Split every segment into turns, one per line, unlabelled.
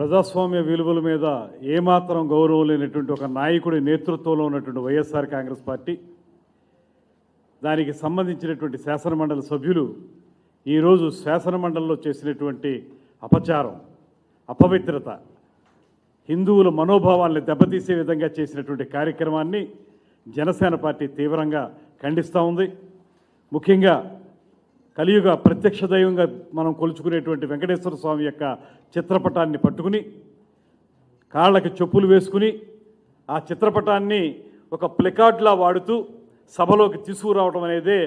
ప్రజాస్వామ్య విలువల మీద ఏమాత్రం గౌరవం లేనటువంటి ఒక నాయకుడి నేతృత్వంలో ఉన్నటువంటి వైఎస్ఆర్ కాంగ్రెస్ పార్టీ, దానికి సంబంధించినటువంటి శాసనమండలి సభ్యులు ఈరోజు శాసనమండలిలో చేసినటువంటి అపచారం, అపవిత్రత, హిందువుల మనోభావాల్ని దెబ్బతీసే విధంగా చేసినటువంటి కార్యక్రమాన్ని జనసేన పార్టీ తీవ్రంగా ఖండిస్తూ ఉంది. ముఖ్యంగా కలియుగ ప్రత్యక్ష దైవంగా మనం కొలుచుకునేటువంటి వెంకటేశ్వర స్వామి యొక్క చిత్రపటాన్ని పట్టుకుని కాళ్ళకి చెప్పులు వేసుకుని ఆ చిత్రపటాన్ని ఒక ప్లకార్డ్లా వాడుతూ సభలోకి తీసుకురావడం అనేదే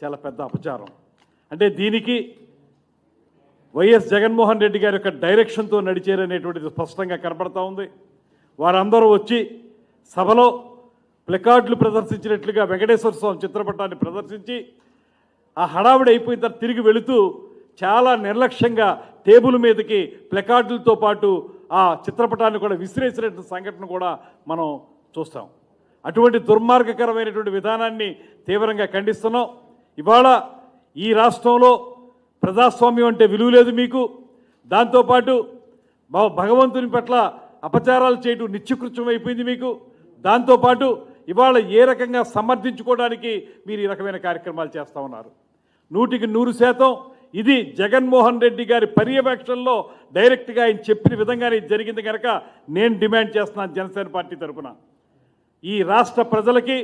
చాలా పెద్ద అపచారం. అంటే దీనికి వైఎస్ జగన్మోహన్ రెడ్డి గారి యొక్క డైరెక్షన్తో నడిచారనేటువంటిది స్పష్టంగా కనపడతా ఉంది. వారందరూ వచ్చి సభలో ప్లకార్డులు ప్రదర్శించినట్లుగా వెంకటేశ్వర స్వామి చిత్రపటాన్ని ప్రదర్శించి ఆ హడావిడి అయిపోయిన తర్వాత తిరిగి వెళుతూ చాలా నిర్లక్ష్యంగా టేబుల్ మీదకి ప్లకార్డులతో పాటు ఆ చిత్రపటాన్ని కూడా విసిరేసినటువంటి సంఘటన కూడా మనం చూస్తాం. అటువంటి దుర్మార్గకరమైనటువంటి విధానాన్ని తీవ్రంగా ఖండిస్తున్నాం. ఇవాళ ఈ రాష్ట్రంలో ప్రజాస్వామ్యం అంటే విలువ లేదు మీకు. దాంతోపాటు భగవంతుని పట్ల అపచారాలు చేయడం నిత్యకృత్యం అయిపోయింది మీకు. దాంతోపాటు ఇవాళ ఏ రకంగా సమర్థించుకోవడానికి మీరు ఈ రకమైన కార్యక్రమాలు చేస్తూ ఉన్నారు. 100% ఇది జగన్మోహన్ రెడ్డి గారి పర్యవేక్షణలో డైరెక్ట్గా ఆయన చెప్పిన విధంగానే జరిగింది కనుక నేను డిమాండ్ చేస్తున్నాను జనసేన పార్టీ తరఫున. ఈ రాష్ట్ర ప్రజలకి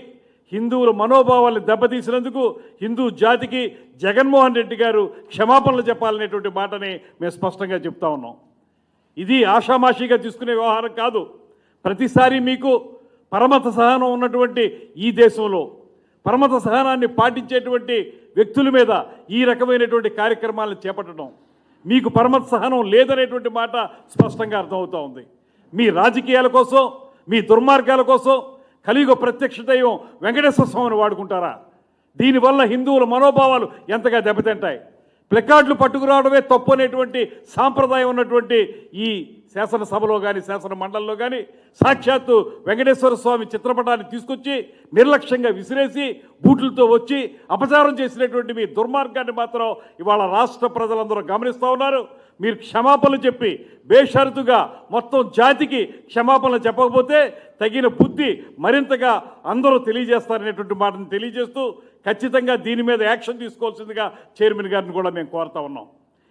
హిందువుల మనోభావాలను దెబ్బతీసినందుకు హిందూ జాతికి జగన్మోహన్ రెడ్డి గారు క్షమాపణలు చెప్పాలనేటువంటి మాటని మేము స్పష్టంగా చెప్తా ఉన్నాం. ఇది ఆషామాషిగా తీసుకునే వ్యవహారం కాదు. ప్రతిసారి మీకు పరమత సహనం ఉన్నటువంటి ఈ దేశంలో పరమత సహనాన్ని పాటించేటువంటి వ్యక్తుల మీద ఈ రకమైనటువంటి కార్యక్రమాలను చేపట్టడం, మీకు పరమత సహనం లేదనేటువంటి మాట స్పష్టంగా అర్థమవుతూ ఉంది. మీ రాజకీయాల కోసం, మీ దుర్మార్గాల కోసం కలియుగ ప్రత్యక్ష దైవం వెంకటేశ్వర స్వామిని వాడుకుంటారా? దీనివల్ల హిందువుల మనోభావాలు ఎంతగా దెబ్బతింటాయి. ప్లకార్డులు పట్టుకురావడమే తప్పు అనేటువంటి సాంప్రదాయం ఉన్నటువంటి ఈ శాసనసభలో కానీ శాసన మండలిలో కానీ సాక్షాత్తు వెంకటేశ్వర స్వామి చిత్రపటాన్ని తీసుకొచ్చి నిర్లక్ష్యంగా విసిరేసి బూట్లతో వచ్చి అపచారం చేసినటువంటి మీ దుర్మార్గాన్ని మాత్రం ఇవాళ రాష్ట్ర ప్రజలందరూ గమనిస్తూ ఉన్నారు. మీరు క్షమాపణలు చెప్పి బేషరతుగా మొత్తం జాతికి క్షమాపణలు చెప్పకపోతే తగిన బుద్ధి మరింతగా అందరూ తెలియజేస్తారనేటువంటి మాటను తెలియజేస్తూ ఖచ్చితంగా దీని మీద యాక్షన్ తీసుకోవాల్సిందిగా చైర్మన్ గారిని కూడా మేము కోరుతా ఉన్నాం.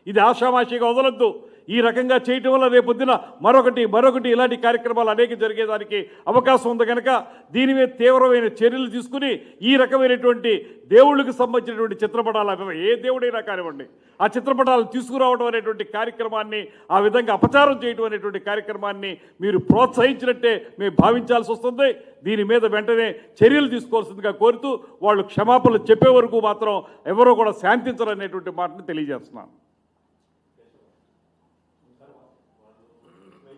ఇది ఆషామాషిగా వదలొద్దు. ఈ రకంగా చేయటం వల్ల రేపొద్దున మరొకటి ఇలాంటి కార్యక్రమాలు అనేక జరిగేదానికి అవకాశం ఉంది కనుక దీని మీద తీవ్రమైన చర్యలు తీసుకుని ఈ రకమైనటువంటి దేవుళ్ళకి సంబంధించినటువంటి చిత్రపటాలు ఏ దేవుడైనా కానివ్వండి ఆ చిత్రపటాలు తీసుకురావడం అనేటువంటి కార్యక్రమాన్ని, ఆ విధంగా అపచారం చేయడం అనేటువంటి కార్యక్రమాన్ని మీరు ప్రోత్సహించినట్టే మేము భావించాల్సి వస్తుంది. దీని మీద వెంటనే చర్యలు తీసుకోవాల్సిందిగా కోరుతూ వాళ్ళు క్షమాపణలు చెప్పే వరకు మాత్రం ఎవరో కూడా శాంతించరనేటువంటి మాటను తెలియజేస్తున్నాను.